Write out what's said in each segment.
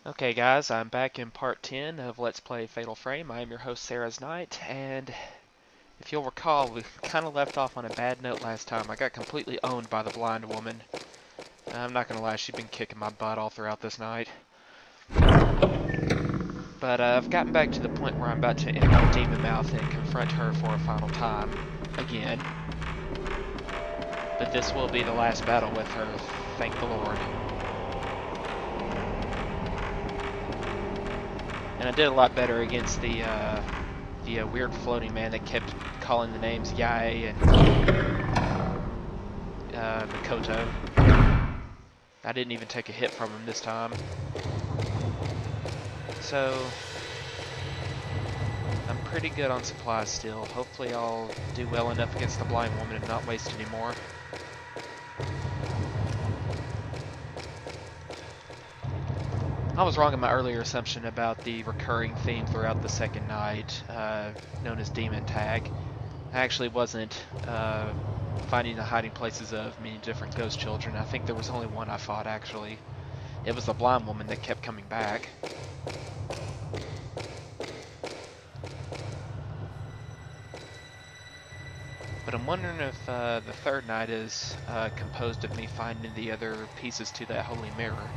Okay guys, I'm back in part 10 of Let's Play Fatal Frame. I am your host Sarah's Knight, and if you'll recall, we kind of left off on a bad note last time. I got completely owned by the blind woman. I'm not gonna lie, she's been kicking my butt all throughout this night. But I've gotten back to the point where I'm about to enter the demon mouth and confront her for a final time, again. But this will be the last battle with her, thank the Lord. And I did a lot better against the weird floating man that kept calling the names Yae and Mikoto. I didn't even take a hit from him this time. So, I'm pretty good on supplies still. Hopefully I'll do well enough against the blind woman and not waste any more. I was wrong in my earlier assumption about the recurring theme throughout the second night, known as Demon Tag. I actually wasn't finding the hiding places of many different ghost children. I think there was only one I fought, actually. It was the blind woman that kept coming back. But I'm wondering if the third night is composed of me finding the other pieces to that holy mirror.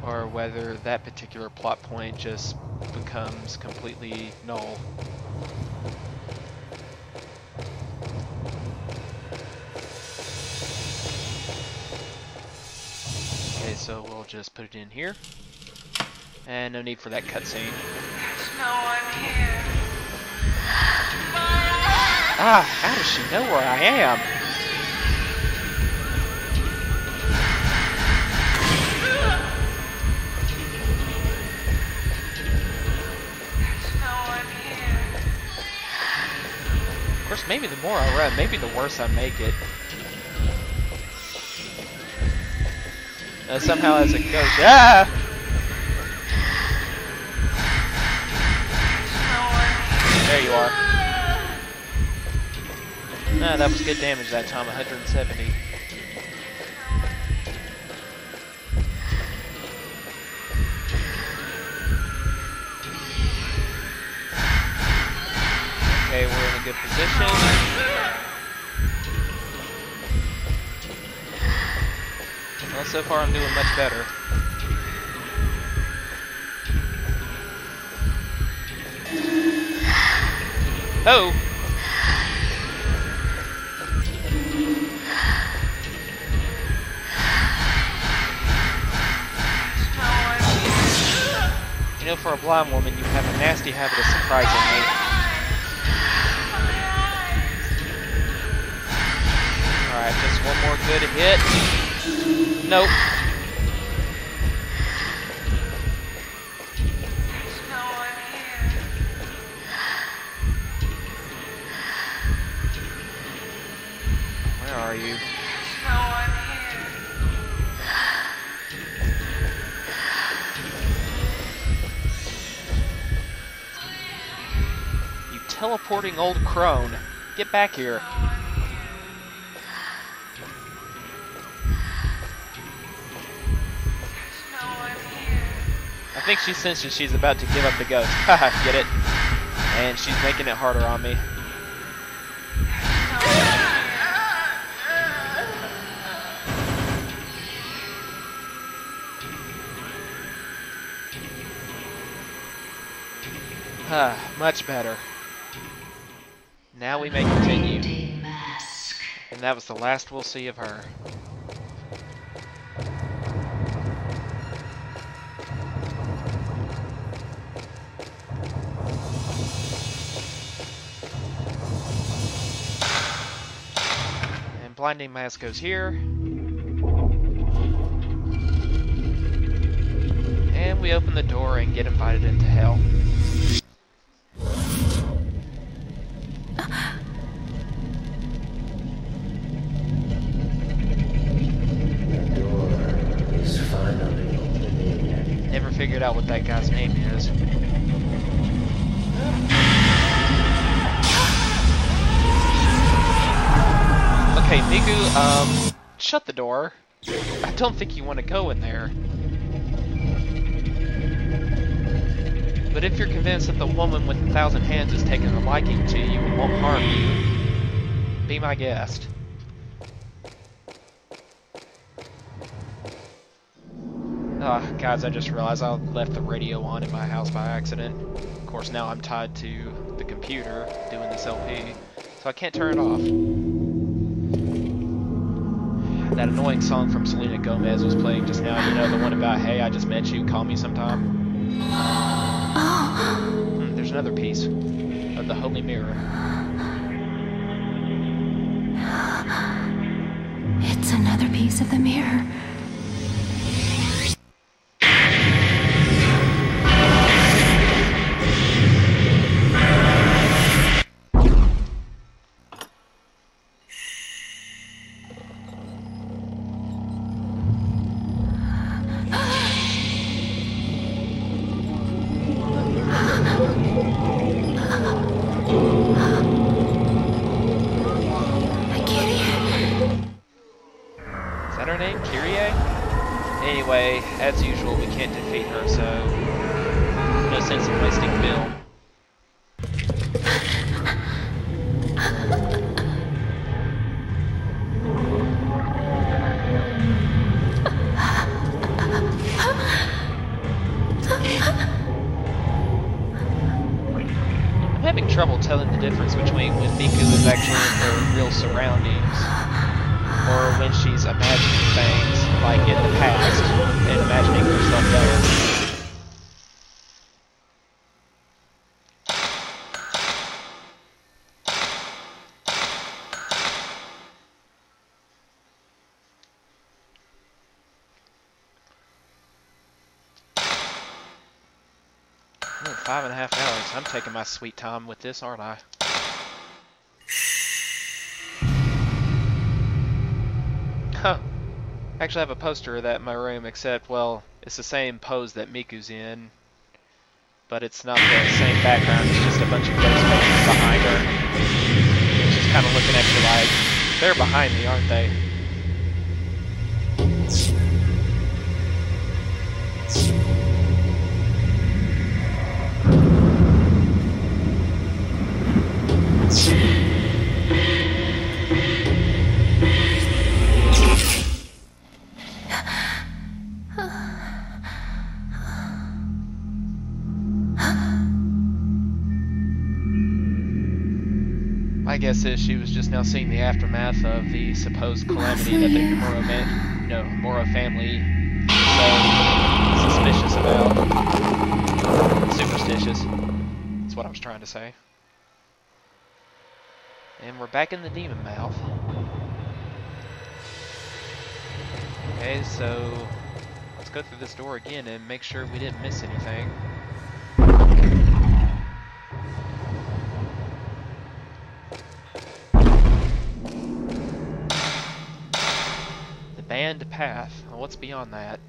Or whether that particular plot point just becomes completely null. Okay, so we'll just put it in here. And no need for that cutscene. There's no one here. Ah, how does she know where I am? Of course, maybe the more I run, maybe the worse I make it. Somehow as it goes, ah! There you are. Ah, that was good damage that time, 170. Okay, we're in a good position. Well, so far I'm doing much better. Oh! You know, for a blind woman, you have a nasty habit of surprising me. Alright, just one more good hit. Nope. Where are you? You teleporting old crone. Get back here. I think she senses she's about to give up the ghost. Haha, get it? And she's making it harder on me. Much better. Now we may continue. And that was the last we'll see of her. And Blinding Mask goes here. And we open the door and get invited into hell. Never figured out what that guy's name is. Okay, Miku, shut the door. I don't think you want to go in there. But if you're convinced that the woman with 1,000 hands is taking a liking to you and won't harm you, be my guest. Guys, I just realized I left the radio on in my house by accident. Of course, now I'm tied to the computer doing this LP, so I can't turn it off. That annoying song from Selena Gomez was playing just now, you know, the one about, hey, I just met you, call me sometime. There's another piece of the Holy Mirror. It's another piece of the mirror. Anyway, as usual, we can't defeat her, so no sense in wasting Bill. I'm having trouble telling the difference between when Miku is actually in her real surroundings or when she's imagining things, like in the past, and imagining herself there. Oh, 5.5 hours. I'm taking my sweet time with this, aren't I? Huh. I actually have a poster of that in my room, except, well, it's the same pose that Miku's in, but it's not the same background, it's just a bunch of ghost faces behind her. She's kind of looking at you like, they're behind me, aren't they? My guess is she was just now seeing the aftermath of the supposed calamity that the Moro family so suspicious about. Superstitious. That's what I was trying to say. And we're back in the demon mouth. Okay, so let's go through this door again and make sure we didn't miss anything. Banned path. Well, what's beyond that?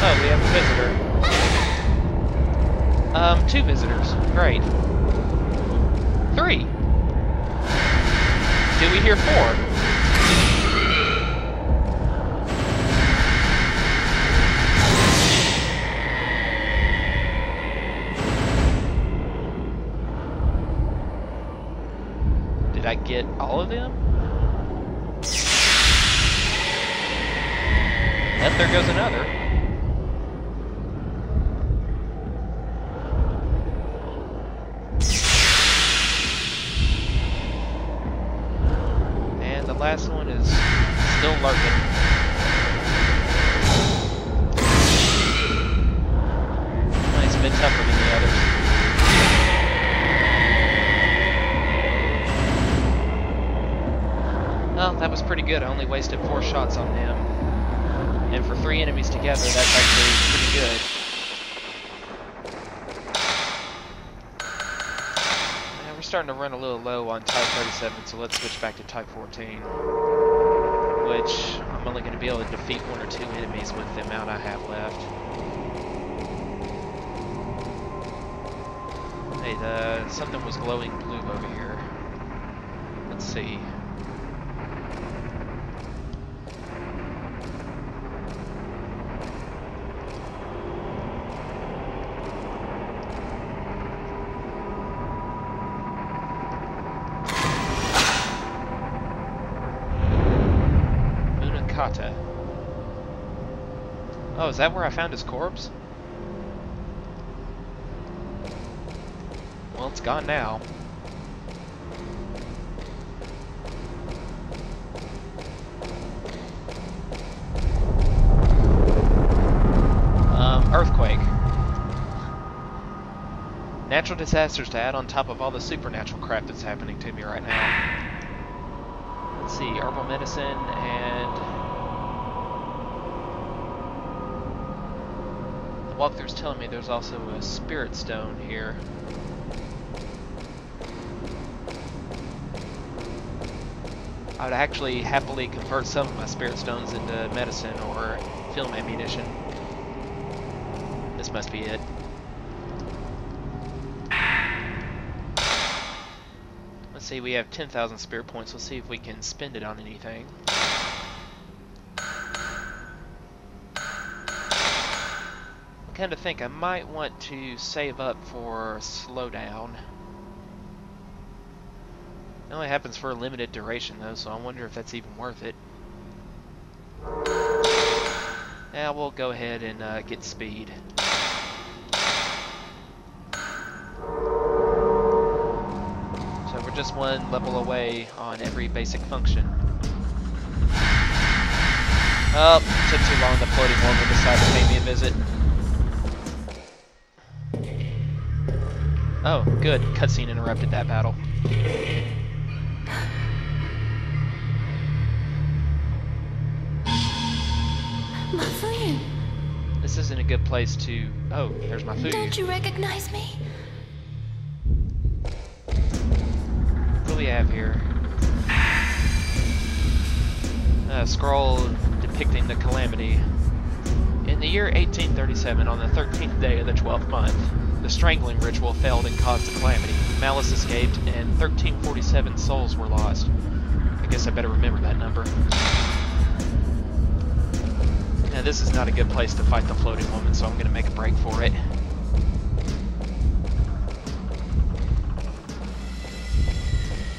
Oh, we have a visitor. 2 visitors. Great. 3. Did we hear 4? Did I get all of them? Yep, there goes another. And the last one is still lurking. Well, he's a bit tougher than the others. Well, that was pretty good. I only wasted 4 shots on him. And for 3 enemies together, that's actually pretty good. And we're starting to run a little low on Type 37, so let's switch back to Type 14. Which, I'm only going to be able to defeat 1 or 2 enemies with the amount I have left. Wait, something was glowing blue over here. Let's see. Oh, is that where I found his corpse? Well, it's gone now. Earthquake. Natural disasters to add on top of all the supernatural crap that's happening to me right now. Let's see, herbal medicine and... the walkthrough's telling me there's also a spirit stone here. I would actually happily convert some of my spirit stones into medicine or film ammunition. This must be it. Let's see, we have 10,000 spirit points. Let's see if we can spend it on anything. I kind of think I might want to save up for slowdown. It only happens for a limited duration though, so I wonder if that's even worth it. Yeah, we'll go ahead and get speed. So we're just one level away on every basic function. Oh, took too long. The floating woman decided to pay me a visit. Oh, good. Cutscene interrupted that battle. My friend. This isn't a good place to... Oh, there's my food. Don't you recognize me? What do we have here? A scroll depicting the calamity. In the year 1837, on the 13th day of the 12th month, the strangling ritual failed and caused a calamity. Malice escaped, and 1347 souls were lost. I guess I better remember that number. Now, this is not a good place to fight the floating woman, so I'm going to make a break for it.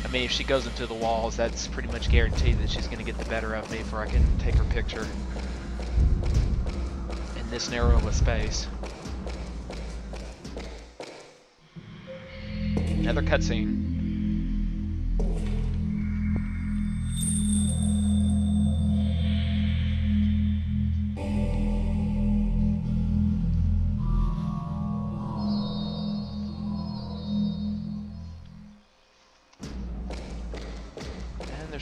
I mean, if she goes into the walls, that's pretty much guaranteed that she's going to get the better of me before I can take her picture in this narrow of a space. Another cutscene.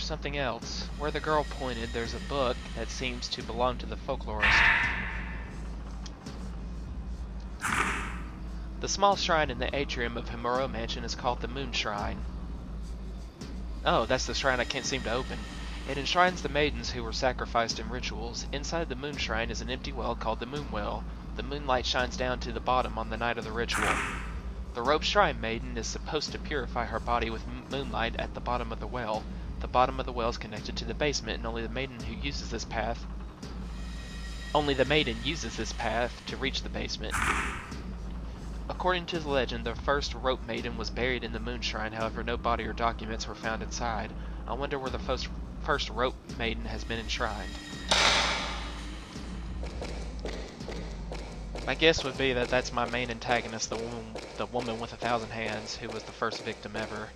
Something else. Where the girl pointed, there's a book that seems to belong to the folklorist. The small shrine in the atrium of Himuro Mansion is called the Moon Shrine. Oh, that's the shrine I can't seem to open. It enshrines the maidens who were sacrificed in rituals. Inside the Moon Shrine is an empty well called the Moon Well. The moonlight shines down to the bottom on the night of the ritual. The robed shrine maiden is supposed to purify her body with moonlight at the bottom of the well. The bottom of the well is connected to the basement, and only the maiden uses this path to reach the basement. According to the legend, the first rope maiden was buried in the Moon Shrine, however no body or documents were found inside. I wonder where the first rope maiden has been enshrined. My guess would be that that's my main antagonist, the woman with 1,000 hands, who was the first victim ever.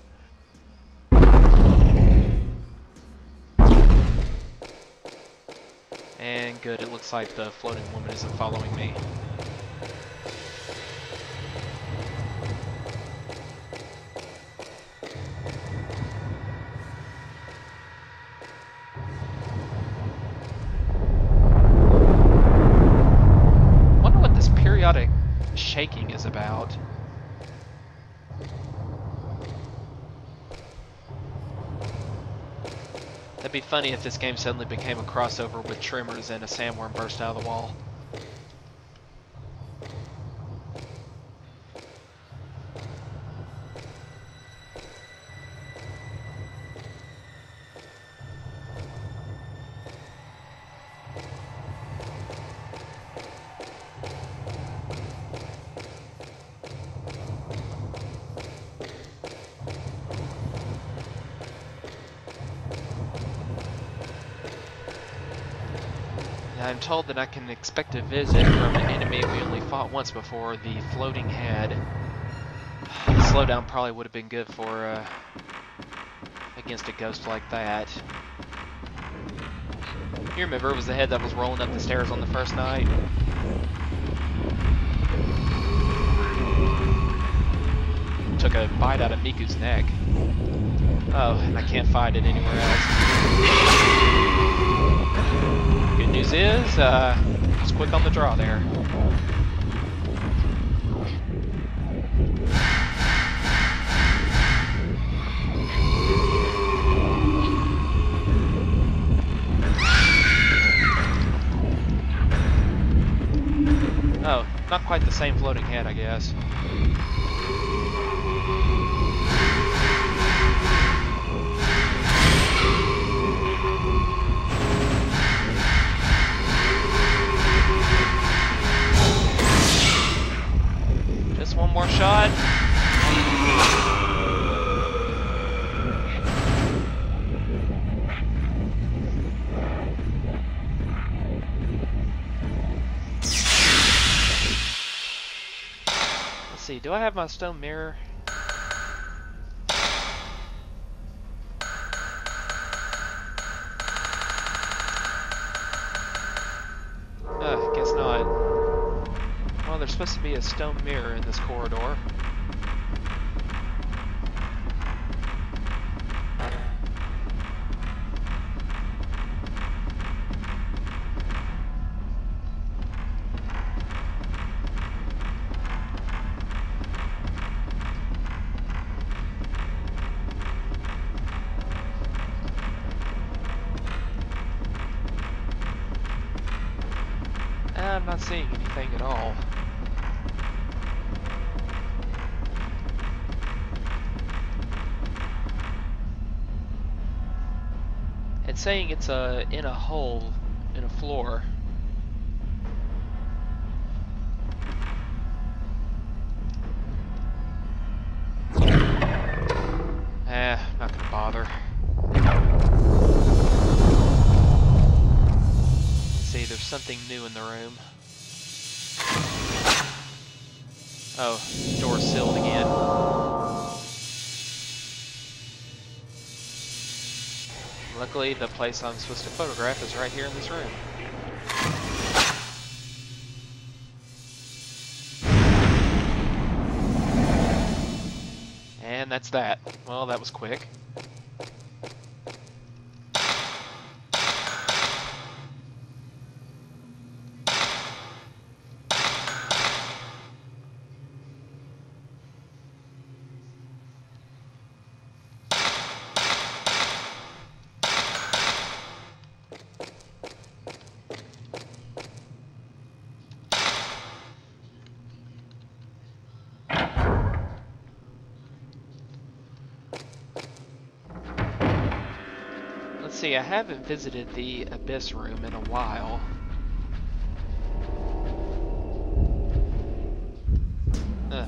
And good, it looks like the floating woman isn't following me. Wonder what this periodic shaking is about. It'd be funny if this game suddenly became a crossover with Tremors and a sandworm burst out of the wall. I'm told that I can expect a visit from an enemy we only fought once before, the floating head. Slowdown probably would have been good for against a ghost like that. You remember it was the head that was rolling up the stairs on the first night? Took a bite out of Miku's neck. Oh, and I can't find it anywhere else. Good news is, it's quick on the draw there. Oh, not quite the same floating head, I guess. Just one more shot. Let's see, do I have my stone mirror? Guess not. Well, there's supposed to be a stone mirror in this corridor. I'm not seeing anything at all. It's saying it's in a hole in a floor. Not gonna bother. Let's see, there's something new in the room. Oh, door's sealed again. Luckily, the place I'm supposed to photograph is right here in this room. And that's that. Well, that was quick. See, I haven't visited the Abyss room in a while.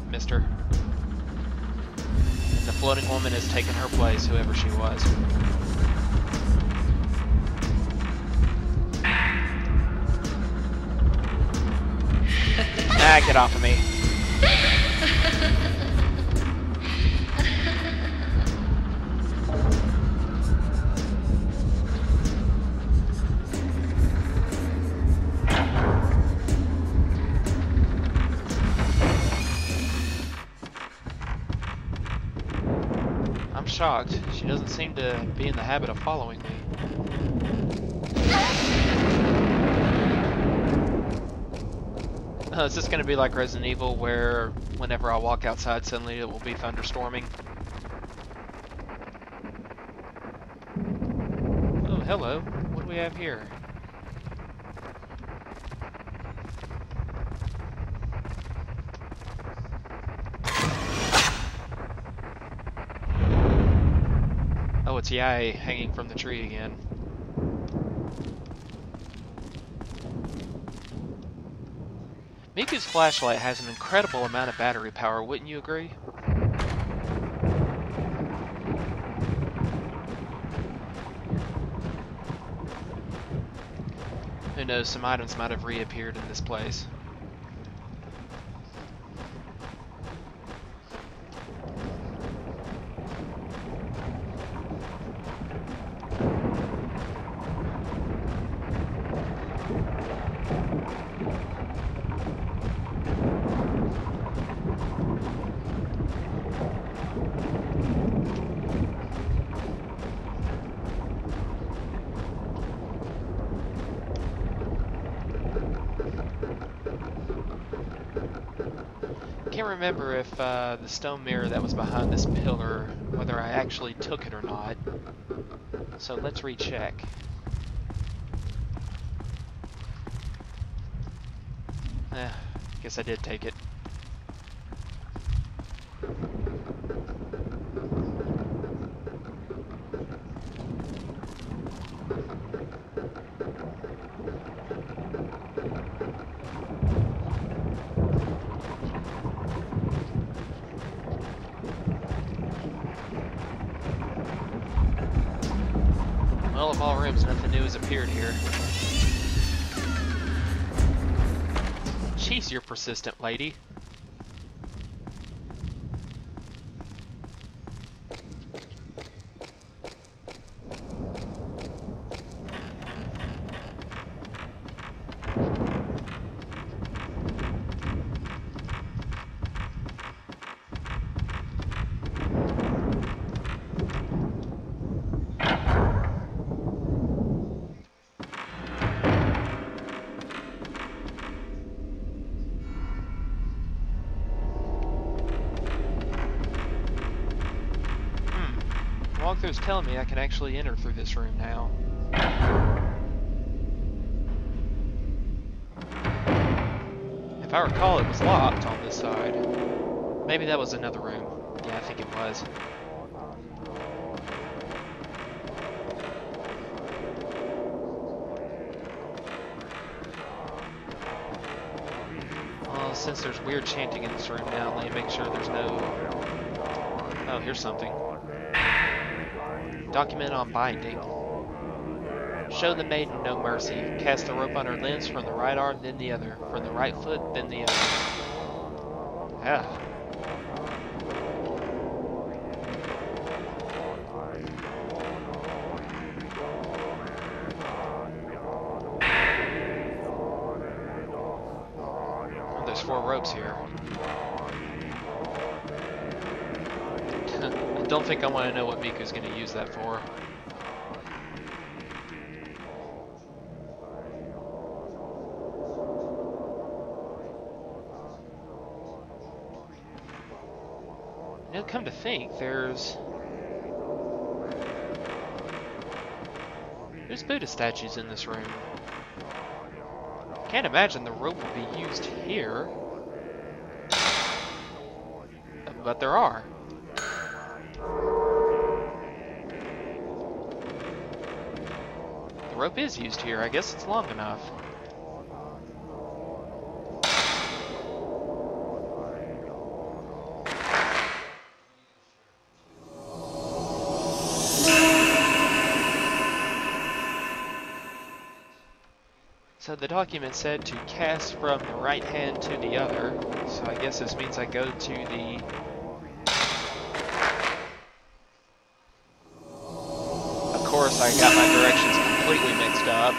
Mister. And the floating woman has taken her place, whoever she was. Ah, get off of me. I'm shocked. She doesn't seem to be in the habit of following me. Is this going to be like Resident Evil, where whenever I walk outside, suddenly it will be thunderstorming? Oh, hello. What do we have here? Oh, it's Yai hanging from the tree again. Miku's flashlight has an incredible amount of battery power, wouldn't you agree? Who Who knows, some items might have reappeared in this place. I can't remember if the stone mirror that was behind this pillar, whether I actually took it or not. So let's recheck. Guess I did take it. Well, of all rooms, nothing new has appeared here. Jeez, you're persistent, lady. Walkthrough's telling me I can actually enter through this room now. If I recall, it was locked on this side. Maybe that was another room. Yeah, I think it was. Well, since there's weird chanting in this room now, let me make sure there's no... Oh, here's something. Document on binding. Show the maiden no mercy. Cast the rope on her limbs from the right arm, then the other. From the right foot, then the other. Yeah. Well, there's 4 ropes here. I don't think I want to know what Miku's going to use that for. You know, come to think, there's Buddha statues in this room. Can't imagine the rope would be used here, but there are. The rope is used here. I guess it's long enough. So the document said to cast from the right hand to the other. So I guess this means I go to the... Of course, I got my directions completely mixed up.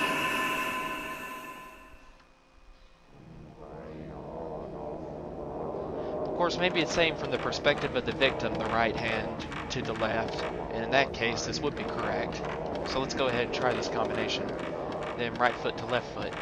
Of course, maybe it's saying from the perspective of the victim, the right hand to the left. And in that case, this would be correct. So let's go ahead and try this combination. Then right foot to left foot.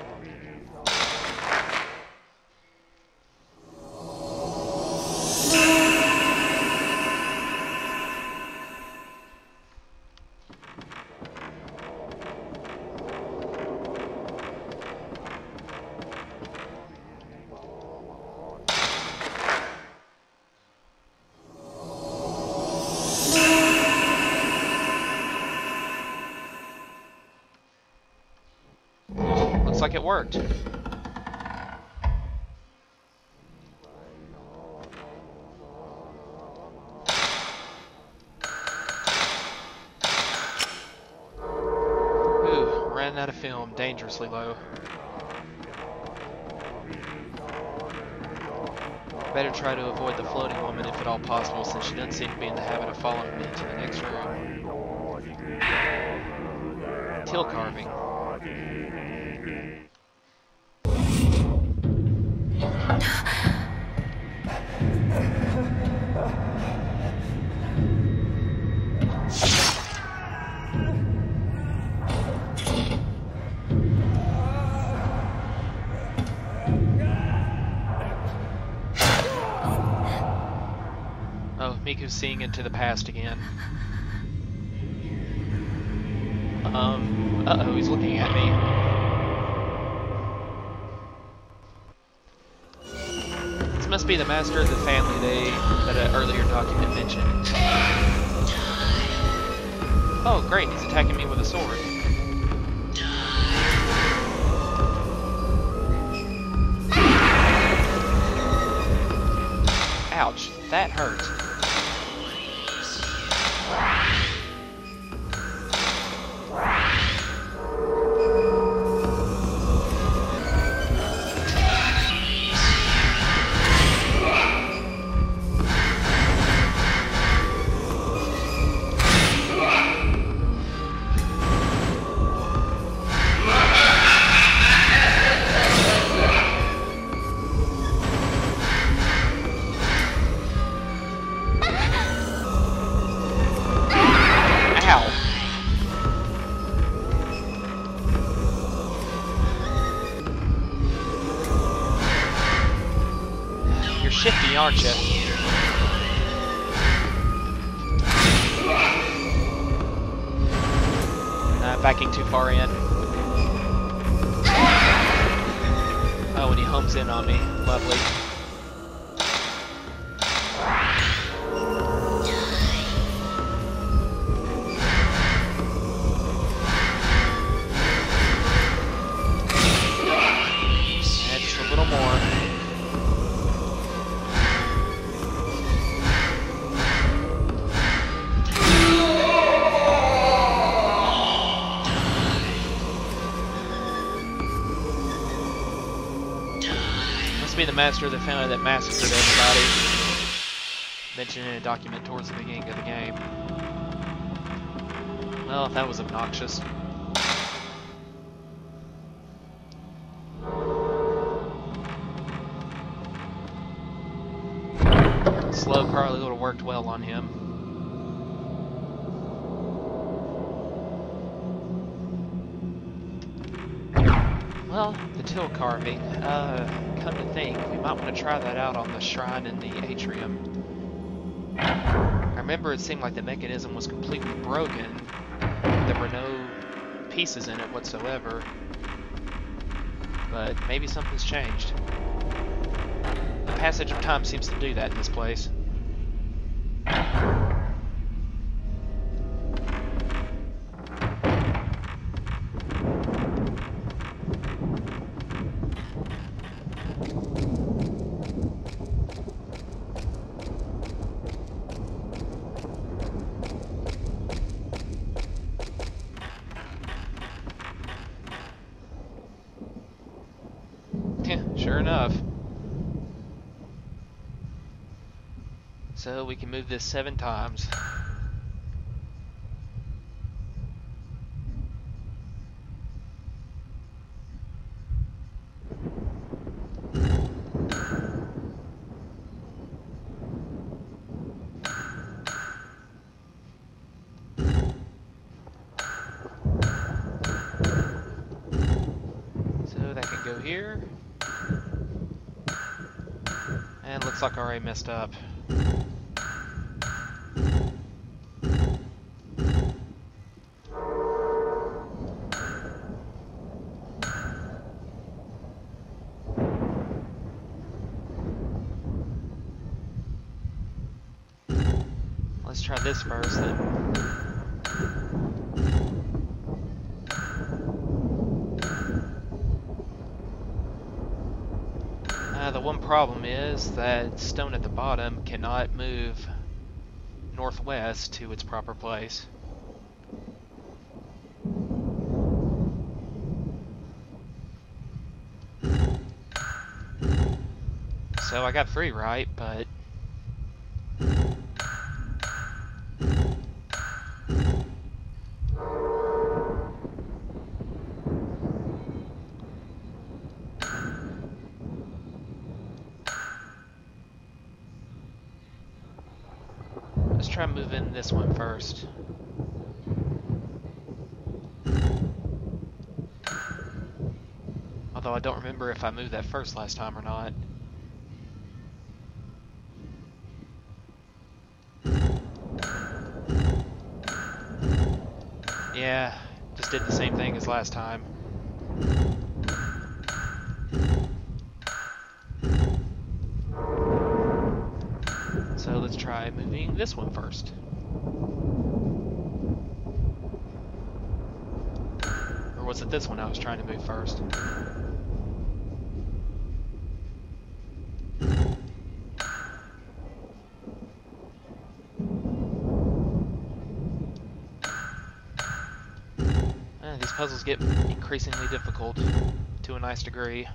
Looks like it worked. Ooh, ran out of film dangerously low. Better try to avoid the floating woman if at all possible, since she doesn't seem to be in the habit of following me to the next room. Till carving. Oh, Miku's seeing into the past again. Uh-oh, he's looking at me. This must be the master of the family that an earlier document mentioned. Oh, great, he's attacking me with a sword. Ouch, that hurt. Shifty, aren't you? Backing too far in. Oh, and he homes in on me. Lovely. And just a little more. Be the master of the family that massacred everybody. Mentioned in a document towards the beginning of the game. Well, that was obnoxious. Slow probably would have worked well on him. Well, the till carving. Come to think, we might want to try that out on the shrine in the atrium. I remember it seemed like the mechanism was completely broken. There were no pieces in it whatsoever. But maybe something's changed. The passage of time seems to do that in this place. Sure enough. So we can move this 7 times. So that can go here. And looks like I already messed up. Let's try this first then. The one problem is that stone at the bottom cannot move northwest to its proper place. So I got 3 right, but let's try moving this one first. Although I don't remember if I moved that first last time or not. Yeah, just did the same thing as last time. So let's try moving this one first. Or was it this one I was trying to move first? These puzzles get increasingly difficult to a nice degree.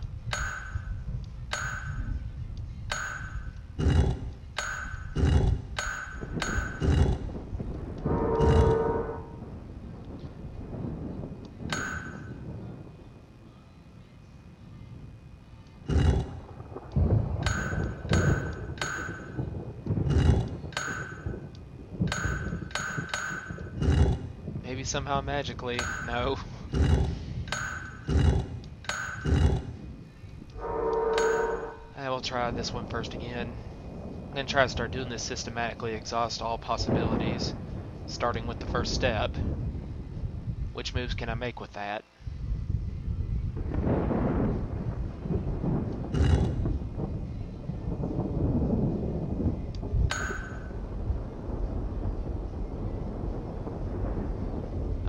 Maybe somehow magically. No. I will try this one first again. I'm going to try to start doing this systematically, exhaust all possibilities, starting with the first step. Which moves can I make with that?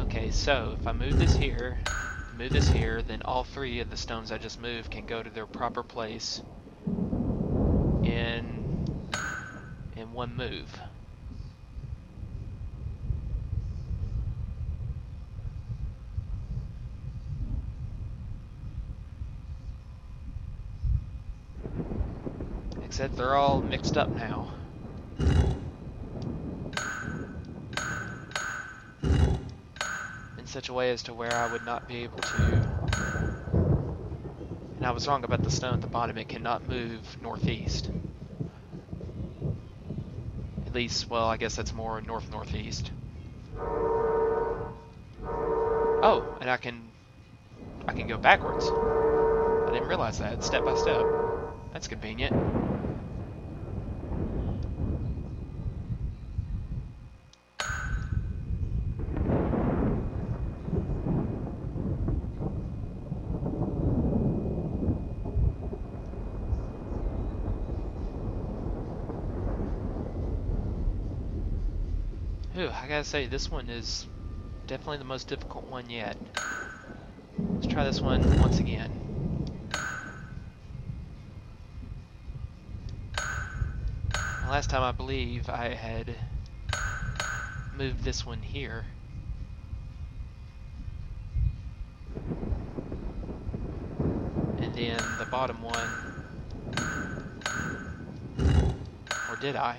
Okay, so if I move this here, then all 3 of the stones I just moved can go to their proper place in one move. Except they're all mixed up now. In such a way as to where I would not be able to... And I was wrong about the stone at the bottom. It cannot move northeast. At least, well, I guess that's more north-northeast. Oh, and I can go backwards. I didn't realize that, step by step. That's convenient. Ooh, I gotta say, this one is definitely the most difficult one yet. Let's try this one once again. Last time I believe I had moved this one here. And then the bottom one. Or did I?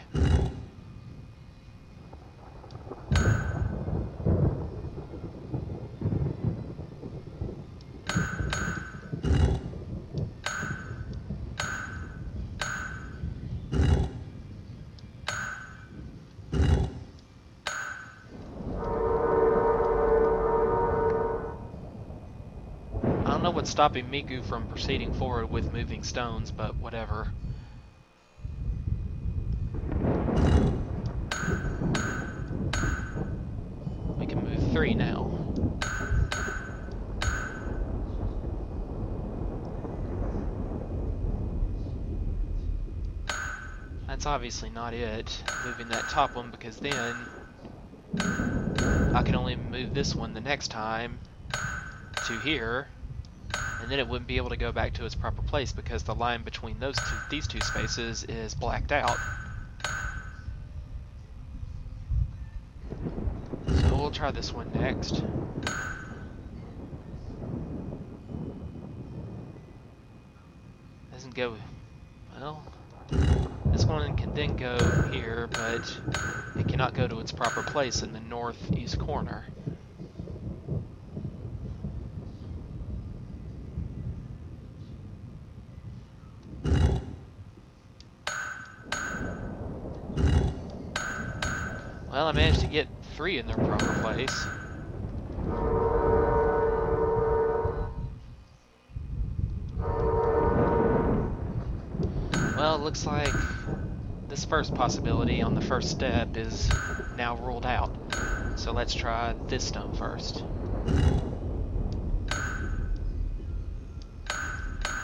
I don't know what's stopping Miku from proceeding forward with moving stones, but whatever. We can move 3 now. That's obviously not it, moving that top one, because then I can only move this one the next time to here, and then it wouldn't be able to go back to its proper place because the line between these two spaces is blacked out. So we'll try this one next. Doesn't go... well... one can then go here, but it cannot go to its proper place in the northeast corner. Well, I managed to get 3 in their proper place. Well, it looks like this first possibility on the first step is now ruled out. So let's try this stone first.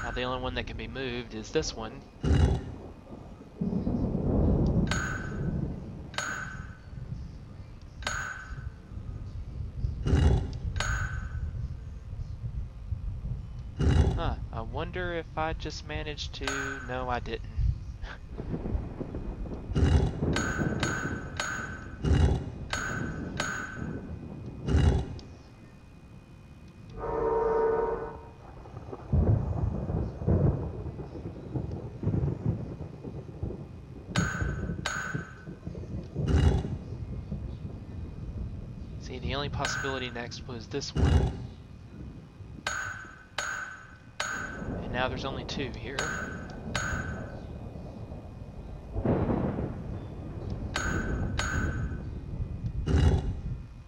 Now the only one that can be moved is this one. Huh, I wonder if I just managed to... No, I didn't. See, the only possibility next was this one. And now there's only 2 here.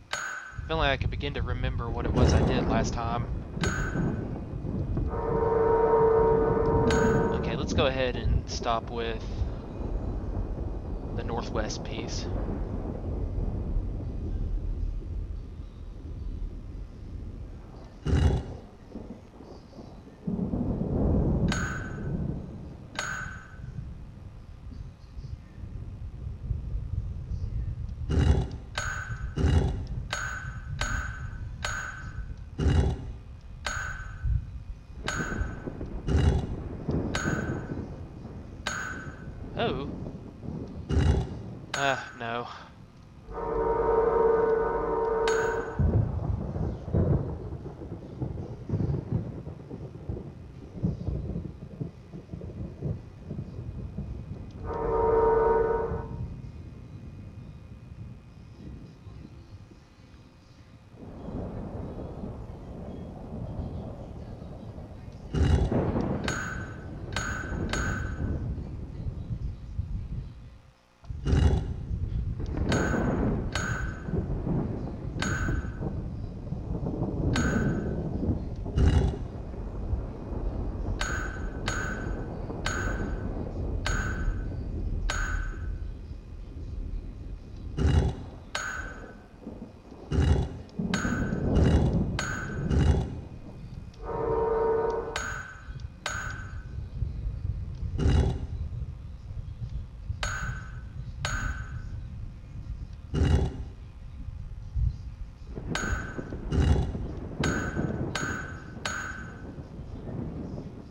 I feel like I can begin to remember what it was I did last time. Okay, let's go ahead and stop with the northwest piece. Oh. No.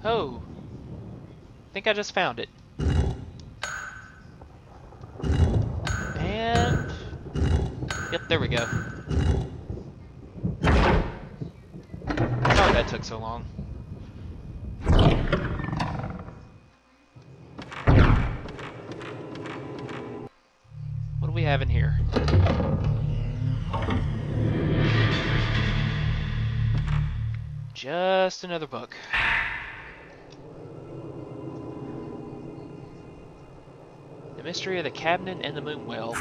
Oh. I think I just found it. And... Yep, there we go. Sorry that took so long. What do we have in here? Just another book. The mystery of the cabinet and the moon well.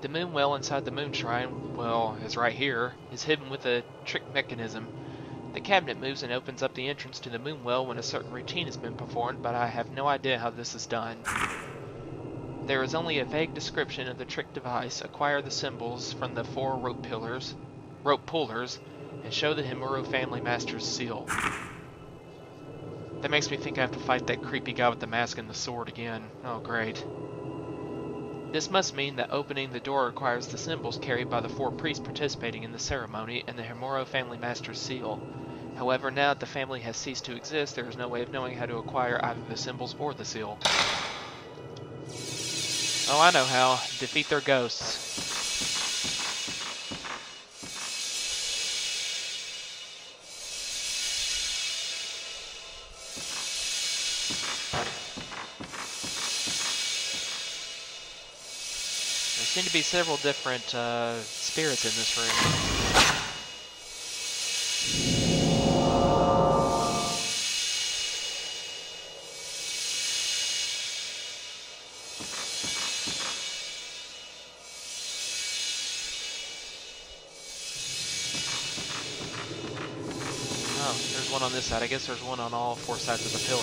The moon well inside the moon shrine, well, is right here, is hidden with a trick mechanism. The cabinet moves and opens up the entrance to the moon well when a certain routine has been performed, but I have no idea how this is done. There is only a vague description of the trick device. Acquire the symbols from the 4 rope pullers, and show the Himuro family master's seal. That makes me think I have to fight that creepy guy with the mask and the sword again. Oh, great. This must mean that opening the door requires the symbols carried by the 4 priests participating in the ceremony and the Himuro family master's seal. However, now that the family has ceased to exist, there is no way of knowing how to acquire either the symbols or the seal. Oh, I know how. Defeat their ghosts. Seem to be several different spirits in this room. Oh, there's one on this side. I guess there's one on all four sides of the pillar.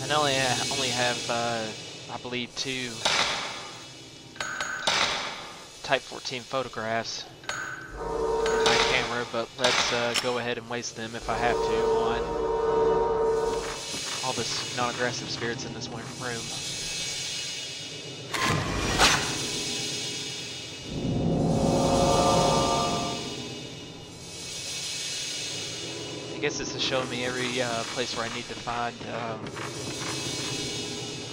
And I only have, I believe, 2 Type 14 photographs in my camera, but let's go ahead and waste them if I have to on all this non-aggressive spirits in this room. I guess this is showing me every place where I need to find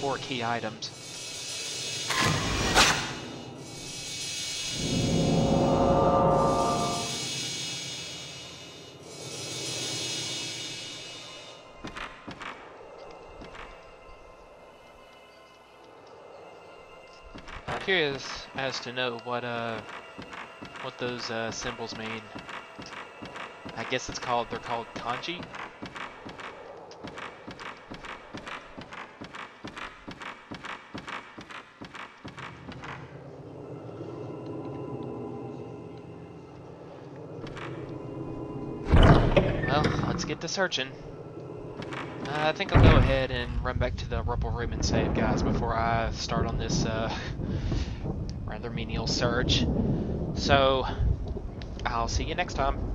4 key items. I'm curious as to know what those symbols mean. I guess they're called kanji. Well, let's get to searching. I think I'll go ahead and run back to the rubble room and save, guys, before I start on this rather menial search. So, I'll see you next time.